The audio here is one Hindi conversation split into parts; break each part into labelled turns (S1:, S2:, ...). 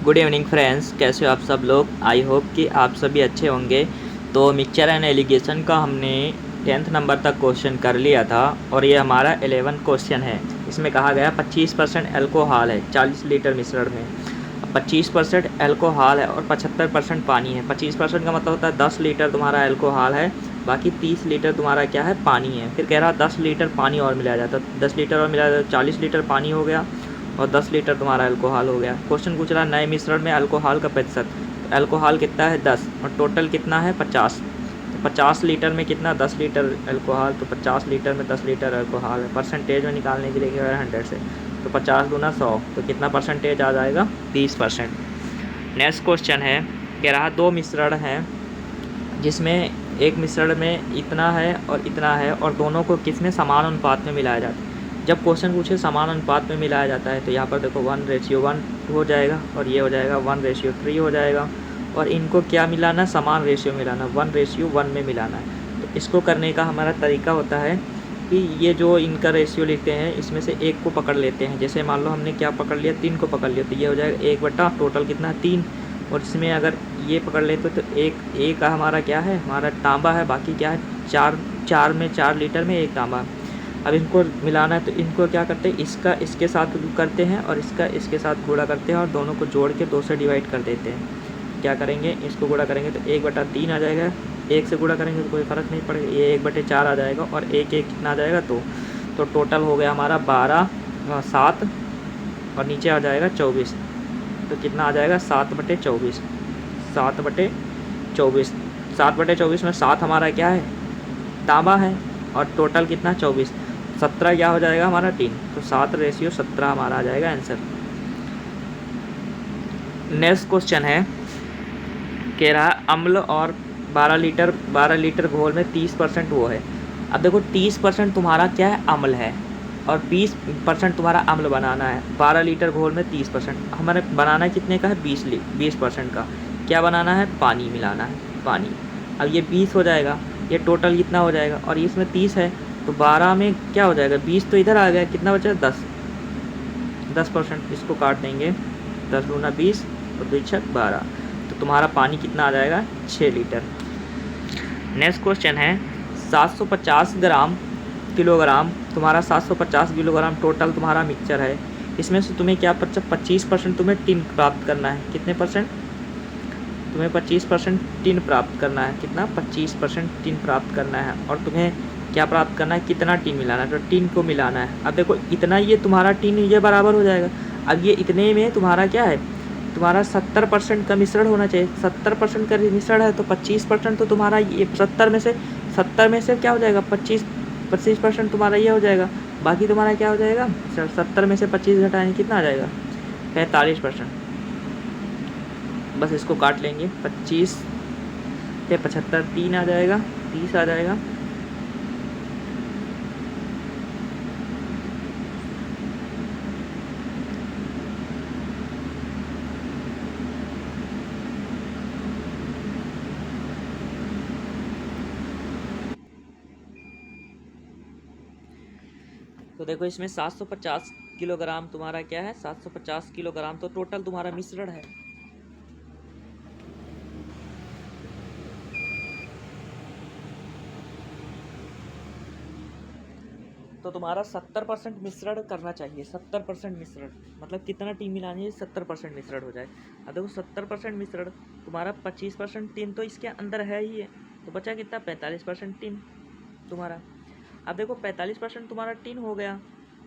S1: गुड इवनिंग फ्रेंड्स, कैसे हो आप सब लोग। आई होप कि आप सभी अच्छे होंगे। तो मिक्सचर एंड एलिगेशन का हमने 10th नंबर तक क्वेश्चन कर लिया था और ये हमारा 11 क्वेश्चन है। इसमें कहा गया 25% अल्कोहल है 40 लीटर मिश्रण में। 25% अल्कोहल है और 75% पानी है। 25% का मतलब होता है 10 लीटर तुम्हारा अल्कोहल है, बाकी 30 लीटर तुम्हारा क्या है, पानी है। फिर कह रहा 10 लीटर पानी और मिलाया जाता है, 10 लीटर और मिलाया जाता, 40 लीटर पानी हो गया और 10 लीटर तुम्हारा अल्कोहल हो गया। क्वेश्चन पूछ रहा है नए मिश्रण में अल्कोहल का प्रतिशत। तो अल्कोहल कितना है 10 और टोटल कितना है 50। तो 50 लीटर में कितना 10 लीटर अल्कोहल, तो 50 लीटर में 10 लीटर अल्कोहल है। परसेंटेज में निकालने के लिए क्या है 100 से, तो 50 गुना 100, तो कितना परसेंटेज आ जाएगा 30%। नेक्स्ट क्वेश्चन है, कह रहा दो मिश्रण हैं जिसमें एक मिश्रण में इतना है और इतना है और दोनों को किस में समान अनुपात में मिलाया जाता है। जब क्वेश्चन पूछे समान अनुपात में मिलाया जाता है तो यहाँ पर देखो 1:1 हो जाएगा और ये हो जाएगा 1:3 हो जाएगा। और इनको क्या मिलाना, समान रेशियो मिलाना, 1:1 में मिलाना है। तो इसको करने का हमारा तरीका होता है कि ये जो इनका रेशियो लेते हैं इसमें से एक को पकड़ लेते हैं। जैसे मान लो हमने क्या पकड़ लिया, 3 को पकड़ लिया, तो ये हो जाएगा 1 बटा टोटल कितना 3। और इसमें अगर ये पकड़ लेते तो एक का हमारा क्या है, हमारा तांबा है, बाकी क्या है 4 लीटर में एक तांबा। अब इनको मिलाना है तो इनको क्या करते हैं, इसका इसके साथ करते हैं और इसका इसके साथ गुणा करते हैं और दोनों को जोड़ के 2 से डिवाइड कर देते हैं। क्या करेंगे, इसको गुणा करेंगे तो 1/3 आ जाएगा, 1 से गुणा करेंगे तो कोई फ़र्क नहीं पड़ेगा, ये 1/4 आ जाएगा और एक कितना आ जाएगा 2। तो टोटल हो गया हमारा 7 और नीचे आ जाएगा 24। तो कितना आ जाएगा 7/24, 7/24, 7/24 में 7 हमारा क्या है, तांबा है, और टोटल कितना 24, 17 क्या हो जाएगा हमारा टीन। तो 7:17 हमारा आ जाएगा आंसर। नेक्स्ट क्वेश्चन है, कह रहा अम्ल और 12 लीटर घोल में 30% वो है। अब देखो 30% तुम्हारा क्या है, अम्ल है, और 20% तुम्हारा अम्ल बनाना है। 12 लीटर घोल में 30% हमारे बनाना है कितने का है, 20% का। क्या बनाना है, पानी मिलाना है, पानी। अब ये 20 हो जाएगा, ये टोटल कितना हो जाएगा, और इसमें 30 है तो 12 में क्या हो जाएगा, 20 तो इधर आ गया, कितना बचा 10%। इसको काट देंगे, 10 दूना 20 और 2 छक 12। तो तुम्हारा पानी कितना आ जाएगा 6 लीटर। नेक्स्ट क्वेश्चन है 750 ग्राम किलोग्राम, तुम्हारा 750 किलोग्राम टोटल तुम्हारा मिक्सचर है। इसमें से तुम्हें क्या 25% तुम्हें टिन प्राप्त करना है। कितने परसेंट, तुम्हें 25% टिन प्राप्त करना है। कितना 25% टिन प्राप्त करना है। और तुम्हें क्या प्राप्त करना है, कितना टिन मिलाना है, तो टिन को मिलाना है। अब देखो इतना, ये तुम्हारा टिन ये बराबर हो जाएगा। अब ये इतने में तुम्हारा क्या है, तुम्हारा 70% का मिश्रण होना चाहिए। 70% का मिश्रण है तो 25% तो तुम्हारा ये 70 में से क्या हो जाएगा, 25% तुम्हारा ये हो जाएगा। बाकी तुम्हारा क्या हो जाएगा, 70 में से 25 घटाएंगे कितना आ जाएगा 45%। बस इसको काट लेंगे, 25 से 75 3 आ जाएगा, 30 आ जाएगा। तो देखो इसमें 750 किलोग्राम तुम्हारा क्या है, 750 किलोग्राम तो टोटल तुम्हारा मिश्रण है। तो तुम्हारा 70% मिश्रण करना चाहिए। 70% मिश्रण मतलब कितना टीम मिलानी है, 70% मिश्रण हो जाए। अब देखो 70% मिश्रण, तुम्हारा 25% टीम तो इसके अंदर है ही है, तो बचा कितना 45% टीम तुम्हारा। अब देखो 45% तुम्हारा टीन हो गया,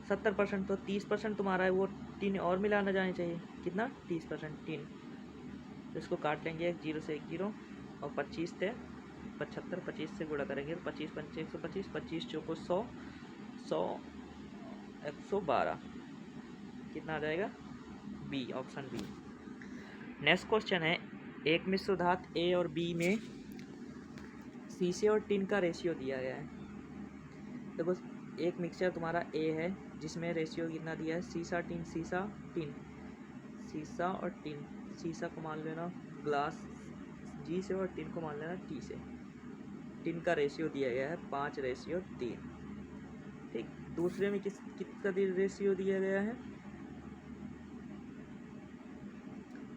S1: 70% तो 30% तुम्हारा है, वो टीन और मिलाना जानी चाहिए। कितना 30% टीन। तो इसको काट लेंगे, एक जीरो से एक जीरो, और 25 थे 75, 25 से गुणा करेंगे तो 25 पंचे 125, 25 चौको 100, 100 112 कितना आ जाएगा B, option B. Next question है, एक मिश्र धातु ए और बी में शीशे और टिन का रेशियो दिया गया है। देखो एक मिक्सचर तुम्हारा ए है जिसमें रेशियो कितना दिया है, शीशा टिन, शीशा टिन, शीशा और टिन। शीशा को मान लेना ग्लास जी से और टिन को मान लेना टी से। टिन का रेशियो दिया गया है 5:3। ठीक, दूसरे में किसका रेशियो दिया गया है,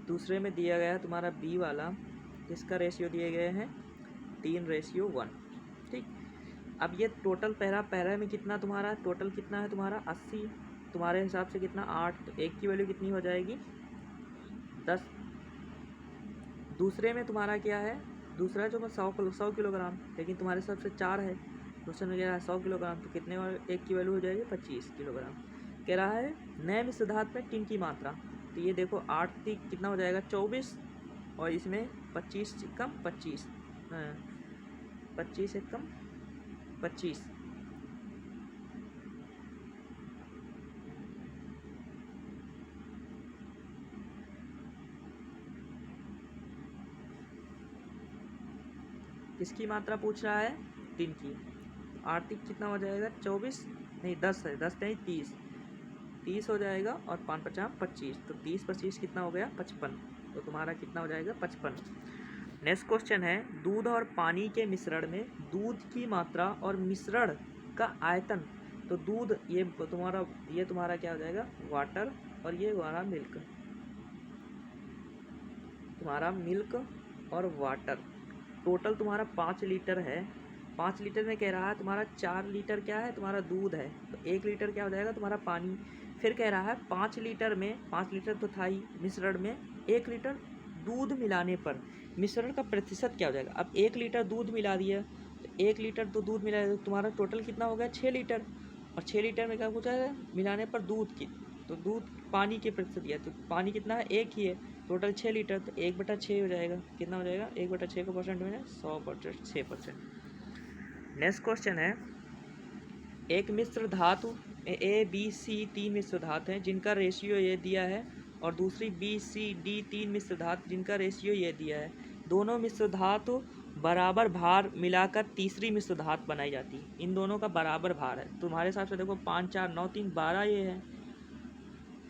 S1: दूसरे में दिया गया है तुम्हारा बी वाला, इसका रेशियो दिए गए हैं 3:1। ठीक, अब ये टोटल पैरा में कितना तुम्हारा टोटल कितना है तुम्हारा 80, तुम्हारे हिसाब से कितना 8, तो एक की वैल्यू कितनी हो जाएगी 10। दूसरे में तुम्हारा क्या है, दूसरा जो 100 किलोग्राम, लेकिन तुम्हारे हिसाब से 4 है, क्वेश्चन में कह रहा है 100 किलोग्राम, तो कितने और एक की वैल्यू हो जाएगी 25 किलोग्राम। कह रहा है नए मिश्र धातु में टिन की मात्रा, तो ये देखो 8 कितना हो जाएगा 24, और इसमें 25 कम 25, 25 एक कम 25, किसकी मात्रा पूछ रहा है, टिन की। 8 कितना हो जाएगा 24, नहीं 10 है, 10 नहीं 30 हो जाएगा, और 5×5 25, तो 30×25 कितना हो गया 55, तो तुम्हारा कितना हो जाएगा 55। नेक्स्ट क्वेश्चन है दूध और पानी के मिश्रण में दूध की मात्रा और मिश्रण का आयतन, तो दूध ये तुम्हारा क्या हो जाएगा वाटर, और ये हमारा मिल्क, तुम्हारा मिल्क और वाटर, टोटल तुम्हारा 5 लीटर है। 5 लीटर में कह रहा है तुम्हारा 4 लीटर क्या है तुम्हारा दूध है, तो 1 लीटर क्या हो जाएगा तुम्हारा पानी। फिर कह रहा है 5 लीटर में, 5 लीटर तो था ही मिश्रण में, 1 लीटर दूध मिलाने पर मिश्रण का प्रतिशत क्या हो जाएगा। अब 1 लीटर दूध मिला दिया, तो 1 लीटर तो दूध मिला, तो तुम्हारा टोटल कितना हो गया 6 लीटर, और 6 लीटर में क्या पूछा है मिलाने पर दूध की, तो दूध पानी के प्रतिशत दिया, तो पानी कितना है 1 ही है, टोटल 6 लीटर, तो 1/6 हो जाएगा, कितना हो जाएगा 1/6 को परसेंट में 100/6%। नेक्स्ट क्वेश्चन है एक मिश्र धातु ABC 3 मिश्र धातु हैं जिनका रेशियो ये दिया है, और दूसरी BCD 3 मिश्र धातु जिनका रेशियो ये दिया है। दोनों मिश्र धातु बराबर भार मिलाकर तीसरी मिश्र धातु बनाई जाती है। इन दोनों का बराबर भार है, तुम्हारे हिसाब से देखो 5 4 9 3 12 ये है,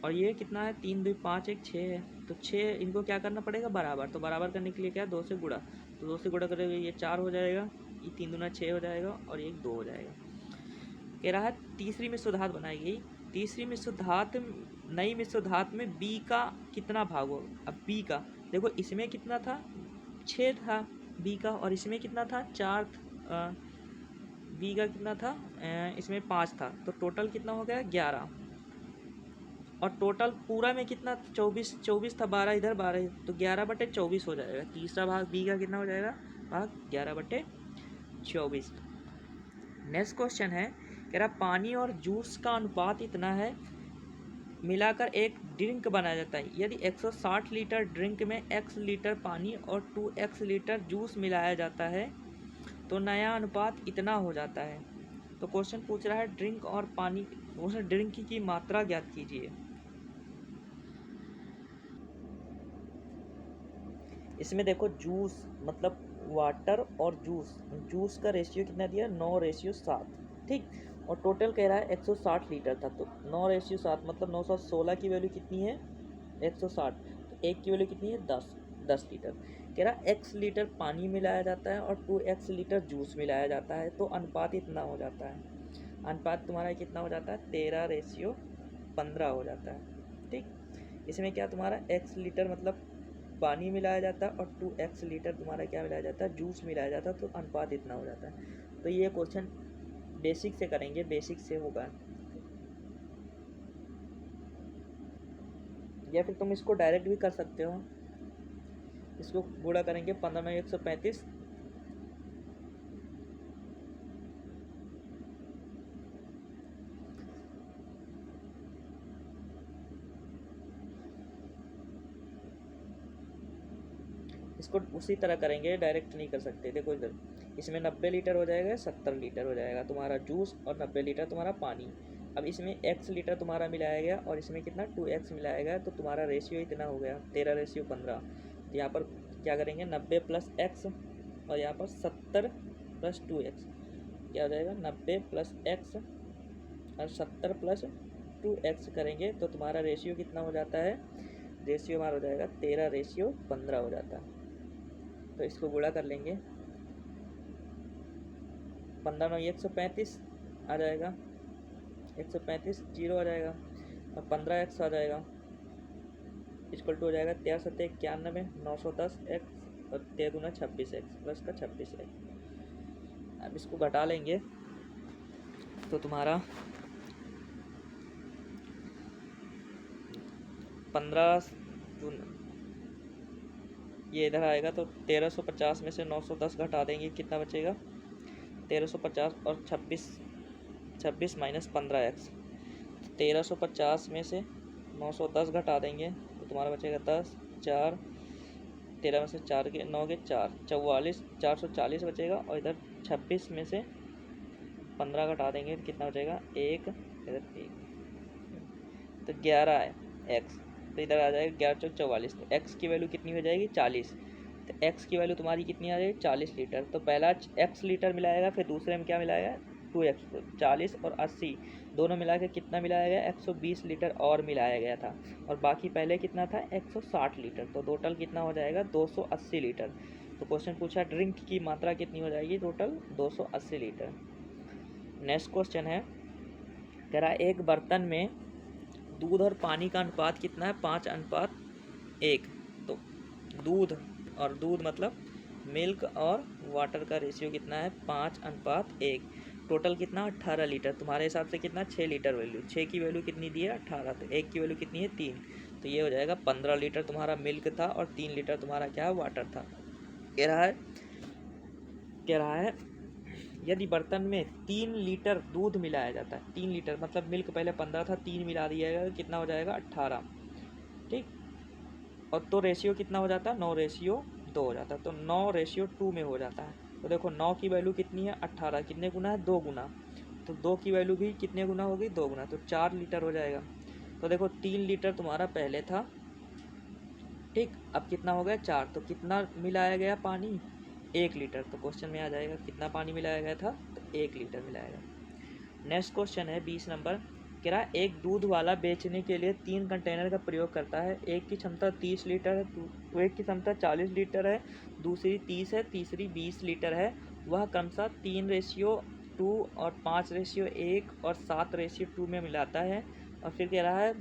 S1: और ये कितना है 3 2 5 1 6 है, तो 6 इनको क्या करना पड़ेगा बराबर, तो बराबर करने के लिए क्या 2 से गुणा, तो 2 से गुणा करेंगे ये 4 हो जाएगा, ये 3 दूना 6 हो जाएगा, और एक 2 हो जाएगा। कह रहा है तीसरी मिश्र धातु बनाई गई, तीसरी मिश्र धातु नई मिश्र धातु में बी का कितना भाग हो। अब बी का देखो इसमें कितना था 6 था बी का, और इसमें कितना था 4, बी का कितना था इसमें 5 था, तो टोटल कितना हो गया 11, और टोटल पूरा में कितना 24 था, 12 इधर 12, तो 11/24 हो जाएगा। तीसरा भाग बी का कितना हो जाएगा भाग 11/24। नेक्स्ट क्वेश्चन है कह रहा पानी और जूस का अनुपात इतना है, मिलाकर एक ड्रिंक बनाया जाता है। यदि 160 लीटर ड्रिंक में x लीटर पानी और 2x लीटर जूस मिलाया जाता है तो नया अनुपात इतना हो जाता है। तो क्वेश्चन पूछ रहा है ड्रिंक और पानी, ड्रिंक की मात्रा ज्ञात कीजिए। इसमें देखो जूस मतलब वाटर और जूस का रेशियो कितना दिया 9:7, ठीक, और टोटल कह रहा है 160 लीटर था, तो 9:7 मतलब 916 की वैल्यू कितनी है 160, तो एक की वैल्यू कितनी है 10 लीटर। कह रहा x लीटर पानी मिलाया जाता है और 2x लीटर जूस मिलाया जाता है, तो अनुपात इतना हो जाता है। अनुपात तुम्हारा कितना हो जाता है 13:15 हो जाता है, ठीक। इसमें क्या तुम्हारा x लीटर मतलब पानी मिलाया जाता है, और 2x लीटर तुम्हारा क्या मिलाया जाता है जूस मिलाया जाता है, तो अनुपात इतना हो जाता है। तो ये क्वेश्चन बेसिक से करेंगे, बेसिक से होगा, या फिर तुम इसको डायरेक्ट भी कर सकते हो। इसको गुणा करेंगे 15 में 135, इसको उसी तरह करेंगे, डायरेक्ट नहीं कर सकते। देखो इधर इसमें 90 लीटर हो जाएगा, 70 लीटर हो जाएगा तुम्हारा जूस, और 90 लीटर तुम्हारा पानी। अब इसमें x लीटर तुम्हारा मिलाया गया, और इसमें कितना 2x मिलाया गया, तो तुम्हारा रेशियो इतना हो गया 13:15। तो यहाँ पर क्या करेंगे 90 + x, और यहाँ पर 70 + 2x, क्या हो जाएगा 90 + x और 70 + 2x करेंगे, तो तुम्हारा रेशियो कितना हो जाता है, रेशियो हमारा हो जाएगा 13:15 हो जाता है। तो इसको गुणा कर लेंगे, 15 9 135 आ जाएगा, 135 जीरो आ जाएगा, और 15x आ जाएगा, इक्वल टू हो जाएगा 13 सत्ते 91 910 एक्स और 13 दूना 26 एक्स प्लस का 26 एक्स। अब इसको घटा लेंगे तो तुम्हारा 15 ये इधर आएगा तो 1350 में से 910 घटा देंगे, कितना बचेगा 1350 और 26 माइनस 15 एक्स। 1350 में से 910 घटा देंगे तो तुम्हारा बचेगा 10 4 13 में से 4 के 9 के 4 44 440 बचेगा और इधर 26 में से 15 घटा देंगे तो कितना बचेगा 1 इधर 1 तो 11 है एक्स। तो इधर आ जाएगा 11 चौक 44 तो एक्स की वैल्यू कितनी हो जाएगी 40। तो एक्स की वैल्यू तुम्हारी कितनी आ जाएगी 40 लीटर। तो पहला एक्स लीटर मिलाएगा, फिर दूसरे में क्या मिलाएगा 2x। तो 40 और 80 दोनों मिला के कितना मिलाया गया 120 लीटर और मिलाया गया था और बाकी पहले कितना था 160 लीटर। तो टोटल कितना हो जाएगा 280 लीटर। तो क्वेश्चन पूछा ड्रिंक की मात्रा कितनी हो जाएगी टोटल 280 लीटर। नेक्स्ट क्वेश्चन है कह रहा एक बर्तन में दूध और पानी का अनुपात कितना है 5:1। तो दूध मतलब मिल्क और वाटर का रेशियो कितना है 5:1। टोटल कितना 18 लीटर। तुम्हारे हिसाब से कितना 6 लीटर वैल्यू, 6 की वैल्यू कितनी दी है 18 तो 1 की वैल्यू कितनी है 3 तो ये हो जाएगा 15 लीटर तुम्हारा मिल्क था और 3 लीटर तुम्हारा क्या है वाटर था। कह रहा है यदि बर्तन में 3 लीटर दूध मिलाया जाता है, 3 लीटर मतलब मिल्क पहले 15 था 3 मिला दिया जाएगा कितना हो जाएगा 18। ठीक, और तो रेशियो कितना हो जाता है 9:2 हो जाता है। तो 9:2 में हो जाता है। तो देखो 9 की वैल्यू कितनी है 18, कितने गुना है 2 गुना। तो 2 की वैल्यू भी कितने गुना होगी 2 गुना, तो 4 लीटर हो जाएगा। तो देखो 3 लीटर तुम्हारा पहले था, ठीक, अब कितना हो गया 4। तो कितना मिलाया गया पानी 1 लीटर। तो क्वेश्चन में आ जाएगा कितना पानी मिलाया गया था तो 1 लीटर मिलाया गया। नेक्स्ट क्वेश्चन है 20 नंबर कह रहा एक दूध वाला बेचने के लिए 3 कंटेनर का प्रयोग करता है। एक की क्षमता 30 लीटर है, एक की क्षमता 40 लीटर है, दूसरी 30 है, तीसरी 20 लीटर है। वह क्रमशः 3:2 और 5:1 और 7:2 में मिलाता है। और फिर कह रहा है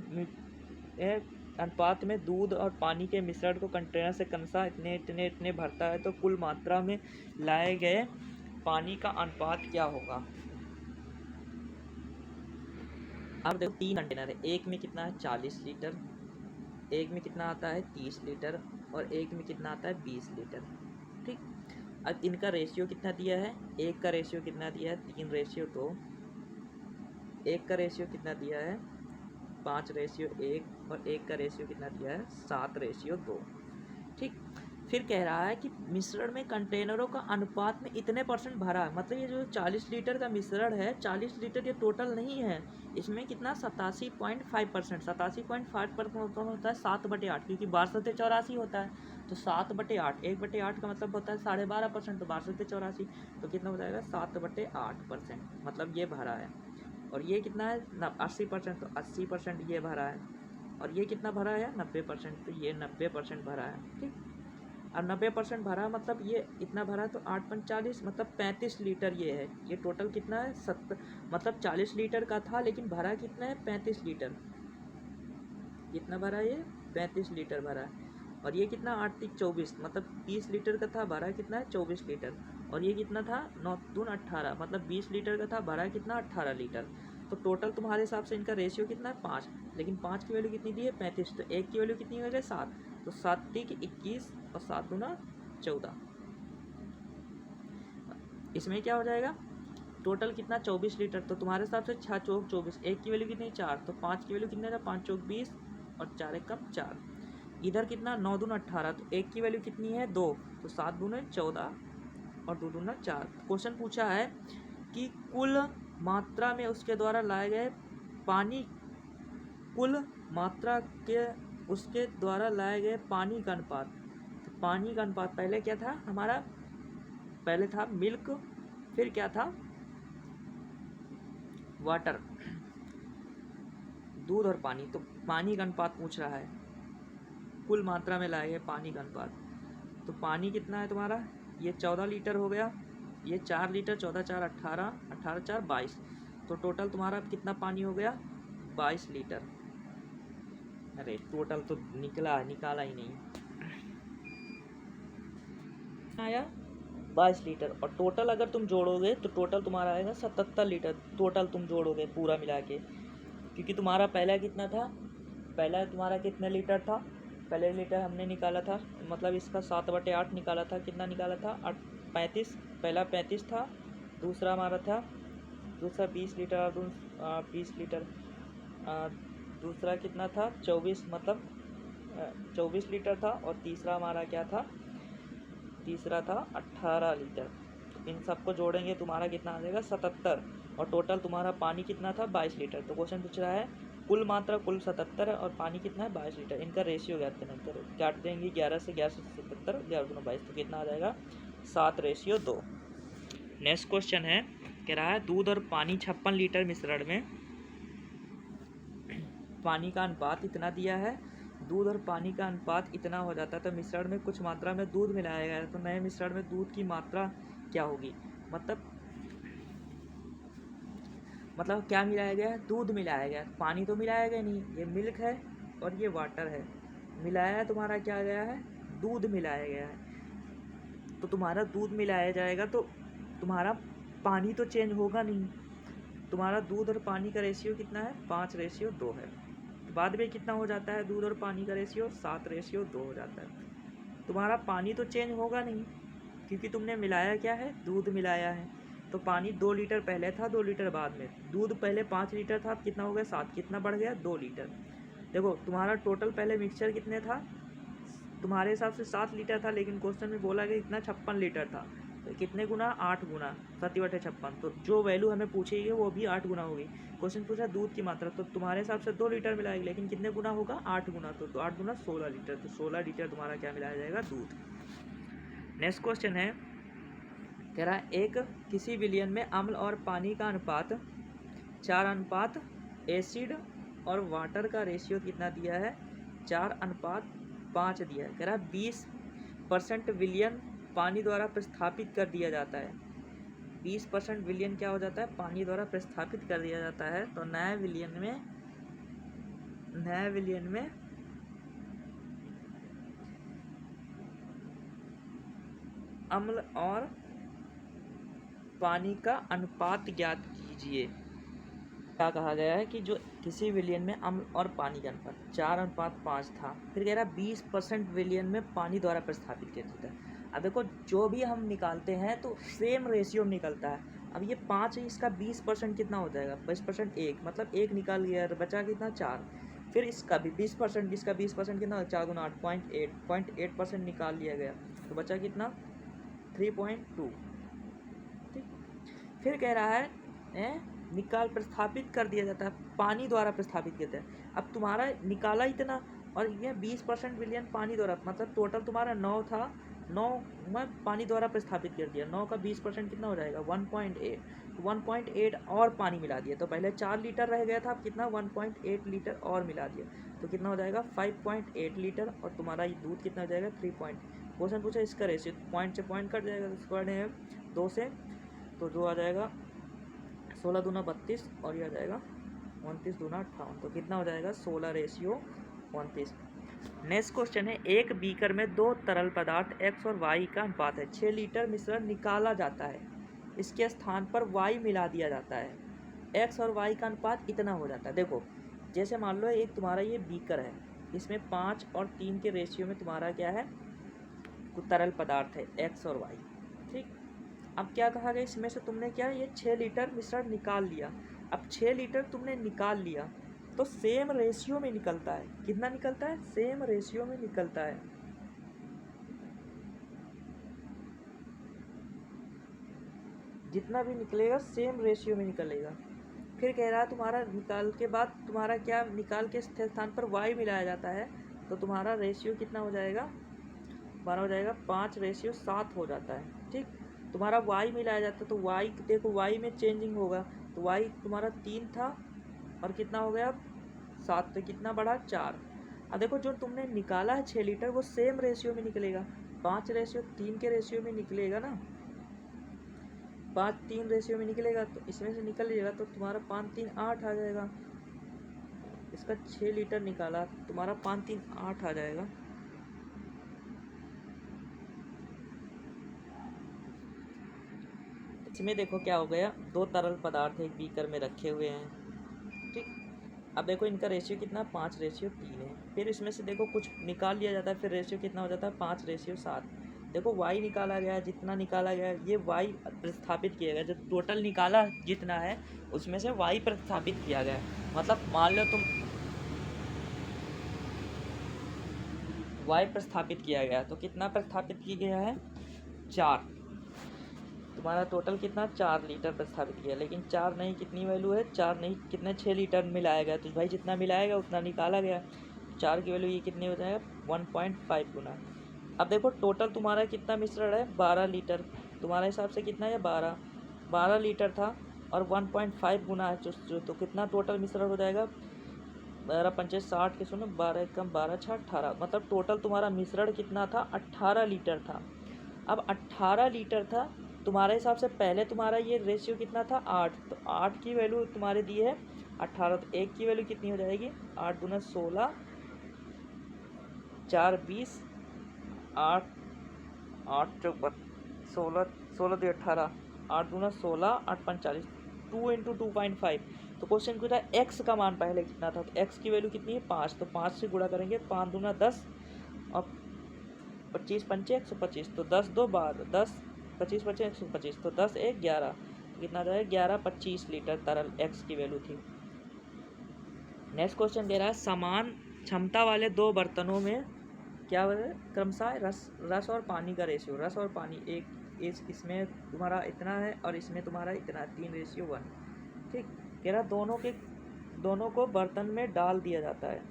S1: अनुपात में दूध और पानी के मिश्रण को कंटेनर से क्रमशः इतने भरता है तो कुल मात्रा में लाए गए पानी का अनुपात क्या होगा। अब देखो 3 कंटेनर है, एक में कितना है 40 लीटर, एक में कितना आता है 30 लीटर और एक में कितना आता है 20 लीटर। ठीक, अब इनका रेशियो कितना दिया है, एक का रेशियो कितना दिया है 3:2, एक का रेशियो कितना दिया है 5:1 और एक का रेशियो कितना दिया है 7:2। ठीक, फिर कह रहा है कि मिश्रण में कंटेनरों का अनुपात में इतने परसेंट भरा है। मतलब ये जो 40 लीटर का मिश्रण है 40 लीटर ये टोटल नहीं है, इसमें कितना 87.5%, 87.5% होता है 7/8 क्योंकि 1284 होता है। तो 7/8, 1/8 का मतलब होता है 12.5%, तो 1284 तो कितना हो जाएगा 7/8%, मतलब ये भरा है। और ये कितना है 80%, तो 80% ये भरा है। और ये कितना भरा है 90%, तो ये 90% भरा है। ठीक, और 90% भरा मतलब ये इतना भरा तो 8×40 मतलब 35 लीटर ये है। ये टोटल कितना है मतलब 40 लीटर का था लेकिन भरा कितना है 35 लीटर। कितना भरा ये 35 लीटर भरा है। और ये कितना 8×3 = 24 मतलब 30 लीटर का था, भरा कितना है 24 लीटर। और ये कितना था 9×2 = 18 मतलब 20 लीटर का था, भरा कितना 18 लीटर। तो टोटल तुम्हारे हिसाब से इनका रेशियो कितना है 5, लेकिन 5 की वैल्यू कितनी दी है 35, तो 1 की वैल्यू कितनी हो गई 7, तो 7×3 = 21 और 7×2 = 14। इसमें क्या हो जाएगा टोटल कितना 24 लीटर। तो तुम्हारे हिसाब से 6 चौक 24, 1 की वैल्यू कितनी 4, तो 5 की वैल्यू कितनी है 5 चौक 20 और 4 एकम 4। इधर कितना 9×2 = 18, तो 1 की वैल्यू कितनी है 2, तो 7×2 = 14 और 2×2 = 4। क्वेश्चन पूछा है कि कुल मात्रा में उसके द्वारा लाए गए पानी, कुल मात्रा के उसके द्वारा लाए गए पानी का अनुपात। तो पानी का अनुपात पहले क्या था हमारा, पहले था मिल्क, फिर क्या था वाटर, दूध और पानी। तो पानी का अनुपात पूछ रहा है, कुल मात्रा में लाए गए पानी का अनुपात। तो पानी कितना है तुम्हारा, ये 14 लीटर हो गया, ये 4 लीटर, 14 4 18, 18 4 22, तो टोटल तुम्हारा कितना पानी हो गया 22 लीटर। अरे टोटल तो निकाला ही नहीं आया 22 लीटर। और टोटल अगर तुम जोड़ोगे तो टोटल तुम्हारा आएगा 77 लीटर। टोटल तुम जोड़ोगे पूरा मिला के, क्योंकि तुम्हारा पहला कितना था, पहला तुम्हारा कितने लीटर था, पहले लीटर हमने निकाला था, मतलब इसका 7/8 निकाला था। कितना निकाला था? 35। पहला 35 था। दूसरा हमारा था, दूसरा 20 लीटर और 20 लीटर। दूसरा कितना था? 24, मतलब 24 लीटर था। और तीसरा हमारा क्या था? तीसरा था 18 लीटर। तो इन सबको जोड़ेंगे तुम्हारा कितना आ जाएगा? 77। और टोटल तुम्हारा पानी कितना था? 22 लीटर। तो क्वेश्चन पूछ रहा है कुल मात्रा कुल 77 है और पानी कितना है? 22 लीटर। इनका रेशियो ज्ञात करना। करो, काट देंगे 11 से, 11 से 77, 11 दूना 22। तो कितना आ जाएगा? 7:2। नेक्स्ट क्वेश्चन है, कह रहा है दूध और पानी 56 लीटर मिश्रण में पानी का अनुपात इतना दिया है, दूध और पानी का अनुपात इतना हो जाता है, तो मिश्रण में कुछ मात्रा में दूध मिलाया गया है, तो नए मिश्रण में दूध की मात्रा क्या होगी? मतलब क्या मिलाया गया है? दूध मिलाया गया है। पानी तो मिलाया गया नहीं, ये मिल्क है और ये वाटर है। मिलाया है तुम्हारा क्या गया है? दूध मिलाया गया है। तो तुम्हारा दूध मिलाया जाएगा तो तुम्हारा पानी तो चेंज होगा नहीं। तुम्हारा दूध और पानी का रेशियो कितना है? 5:2 है। तो बाद में कितना हो जाता है दूध और पानी का रेशियो? 7:2 हो जाता है। तुम्हारा पानी तो चेंज होगा नहीं, क्योंकि तुमने मिलाया क्या है? दूध मिलाया है। तो पानी 2 लीटर पहले था, 2 लीटर बाद में। दूध पहले 5 लीटर था, अब कितना हो गया? 7। कितना बढ़ गया? 2 लीटर। देखो तुम्हारा टोटल पहले मिक्सचर कितने था? तुम्हारे हिसाब से 7 लीटर था, लेकिन क्वेश्चन में बोला गया इतना 56 लीटर था। तो कितने गुना? 8 गुना। 7/56। तो जो वैल्यू हमें पूछी है वो भी 8 गुना होगी। क्वेश्चन पूछा दूध की मात्रा, तो तुम्हारे हिसाब से 2 लीटर मिलाएगी, लेकिन कितने गुना होगा? 8 गुना। तो 8 गुना 16 लीटर। तो 16 लीटर तुम्हारा क्या मिलाया जाएगा? दूध। नेक्स्ट क्वेश्चन है, कह रहा है एक किसी विलयन में अम्ल और पानी का अनुपात 4 एसिड और वाटर का रेशियो कितना दिया है? 4:5 दिया है। कह रहा है 20% विलयन पानी द्वारा प्रतिस्थापित कर दिया जाता है। 20% विलयन क्या हो जाता है? पानी द्वारा प्रतिस्थापित कर दिया जाता है। तो नए विलयन में अम्ल और पानी का अनुपात ज्ञात कीजिए। क्या कहा गया है कि जो किसी विलयन में अम्ल और पानी का अनुपात 4:5 था, फिर कह रहा है 20% विलयन में पानी द्वारा प्रतिस्थापित किया जाता है। अब देखो जो भी हम निकालते हैं तो सेम रेशियो में निकलता है। अब ये 5 है, इसका 20% कितना हो जाएगा? 20% 1, मतलब 1 निकाल गया, बचा कितना? 4। फिर इसका भी 20%, इसका 20% कितना? 4 गुना 8, 0.8% निकाल लिया गया, तो बचा कितना? 3.2। ठीक। फिर कह रहा है निकाल प्रतिस्थापित कर दिया जाता है, पानी द्वारा प्रतिस्थापित करते हैं। अब तुम्हारा निकाला इतना और ये 20% विलयन पानी द्वारा, मतलब टोटल तुम्हारा 9 था, 9 में पानी द्वारा प्रतिस्थापित कर दिया। 9 का 20% कितना हो जाएगा? 1.8। 1.8 और पानी मिला दिया। तो पहले 4 लीटर रह गया था, अब कितना? 1.8 लीटर और मिला दिया, तो कितना हो जाएगा? 5.8 लीटर। और तुम्हारा ये दूध कितना हो जाएगा? 3 क्वेश्चन पूछा इसका रेशियो, पॉइंट से पॉइंट कट जाएगा, तो स्क्वायर है 2 से, तो 2 आ जाएगा, 16 दूना 32 और ये आ जाएगा 29 दूना 58। तो कितना हो जाएगा? 16:29। नेक्स्ट क्वेश्चन है, एक बीकर में 2 तरल पदार्थ x और y का अनुपात है। 6 लीटर मिश्रण निकाला जाता है, इसके स्थान पर y मिला दिया जाता है, x और y का अनुपात इतना हो जाता है। देखो जैसे मान लो एक तुम्हारा ये बीकर है, इसमें 5 और 3 के रेशियो में तुम्हारा क्या है? कुछ तरल पदार्थ है x और y। ठीक। अब क्या कहा गया, इसमें से तुमने क्या, ये 6 लीटर मिश्रण निकाल लिया। अब 6 लीटर तुमने निकाल लिया तो सेम रेशियो में निकलता है। कितना निकलता है? सेम रेशियो में निकलता है। जितना भी निकलेगा सेम रेशियो में निकलेगा। फिर कह रहा है तुम्हारा निकाल के बाद तुम्हारा क्या, निकाल के स्थान पर y मिलाया जाता है, तो तुम्हारा रेशियो कितना हो जाएगा? तुम्हारा हो जाएगा 5:7 हो जाता है। ठीक। तुम्हारा y मिलाया जाता है तो y देखो y में चेंजिंग होगा, तो y तुम्हारा 3 था और कितना हो गया? 7। तो कितना बढ़ा? 4। अब देखो जो तुमने निकाला है 6 लीटर वो सेम रेशियो में निकलेगा, 5:3 के रेशियो में निकलेगा ना, 5:3 रेशियो में निकलेगा, तो इसमें से निकल जाएगा, तो तुम्हारा 5 3 8 आ जाएगा। इसका 6 लीटर निकाला, तुम्हारा 5 3 8 आ जाएगा। इसमें देखो क्या हो गया, 2 तरल पदार्थ एक बीकर में रखे हुए हैं, ठीक। अब देखो इनका रेशियो कितना, 5:3 है। फिर इसमें से देखो कुछ निकाल लिया जाता है, फिर रेशियो कितना हो जाता है, 5:7। देखो y निकाला गया है, जितना निकाला गया है ये y प्रतिस्थापित किया गया, जो टोटल निकाला जितना है उसमें से y प्रतिस्थापित किया गया है। मतलब मान लो तुम y प्रतिस्थापित किया गया, तो कितना प्रतिस्थापित किया गया है, 4। तुम्हारा टोटल कितना, 4 लीटर प्रतिस्थापित किया, लेकिन 4 नहीं, कितनी वैल्यू है, 4 नहीं, कितने 6 लीटर मिलाया गया, तो भाई जितना मिलाएगा उतना निकाला गया। 4 की वैल्यू ये कितनी हो जाएगा, 1.5 गुना। अब देखो टोटल तुम्हारा कितना मिश्रण है, 12 लीटर। तुम्हारे हिसाब से कितना है, 12 लीटर था और 1.5 गुना है तो कितना टोटल मिश्रण हो जाएगा, 12 पंचे 60 के सुनो, 12 कम 12 6 18, मतलब टोटल तुम्हारा मिश्रण कितना था, 18 लीटर था। अब 18 लीटर था, तुम्हारे हिसाब से पहले तुम्हारा ये रेशियो कितना था, 8, तो 8 की वैल्यू तुम्हारे दी है 18, तो 1 की वैल्यू कितनी हो जाएगी, 8 दूना 16, 4 20, 8 8 चौक 16, 16 2 18, 8 दूना 16, 8 45, 2 इंटू 2.5। तो क्वेश्चन पूछा एक्स का मान पहले कितना था, तो एक्स की वैल्यू कितनी है, 5, तो 5 से गुणा करेंगे, 5 दूना 10 और 25 पंचे 125, तो 10 2 12, 10 25 पंचे 125, तो 10 1 11, तो कितना आ जाएगा, 11-25 लीटर तरल एक्स की वैल्यू थी। नेक्स्ट क्वेश्चन दे रहा है, समान क्षमता वाले 2 बर्तनों में क्या है, क्रमशः रस और पानी का रेशियो, रस और पानी, एक इसमें तुम्हारा इतना है और इसमें तुम्हारा इतना है, 3:1, ठीक। कह रहा दोनों को बर्तन में डाल दिया जाता है,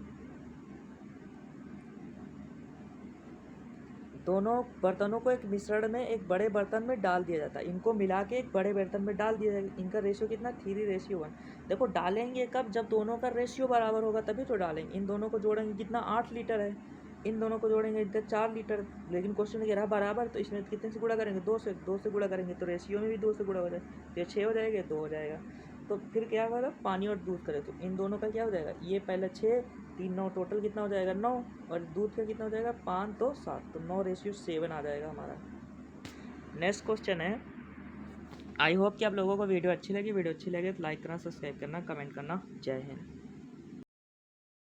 S1: दोनों बर्तनों को एक मिश्रण में एक बड़े बर्तन में डाल दिया जाता है, इनको मिला के एक बड़े बर्तन में डाल दिया जाएगा। इनका रेशियो कितना, 3:1। देखो डालेंगे कब, जब दोनों का रेशियो बराबर होगा तभी तो डालेंगे। इन दोनों को जोड़ेंगे कितना, 8 लीटर है, इन दोनों को जोड़ेंगे इधर 4 लीटर, लेकिन क्वेश्चन में कह रहा बराबर, तो इसमें कितने से गुणा करेंगे, 2 से गुणा करेंगे, तो रेशियो में भी 2 से गुणा हो जाएगा, तो ये 6 हो जाएगा, 2 हो जाएगा। तो फिर क्या होगा, पानी और दूध करें तो इन दोनों का क्या हो जाएगा, ये पहले 6 3 9, टोटल कितना हो जाएगा, 9, और दूध का कितना हो जाएगा, 5 तो 7, तो 9:7 आ जाएगा हमारा। नेक्स्ट क्वेश्चन है, आई होप कि आप लोगों को वीडियो अच्छी लगी तो लाइक करना, सब्सक्राइब करना, कमेंट करना। जय हिंद।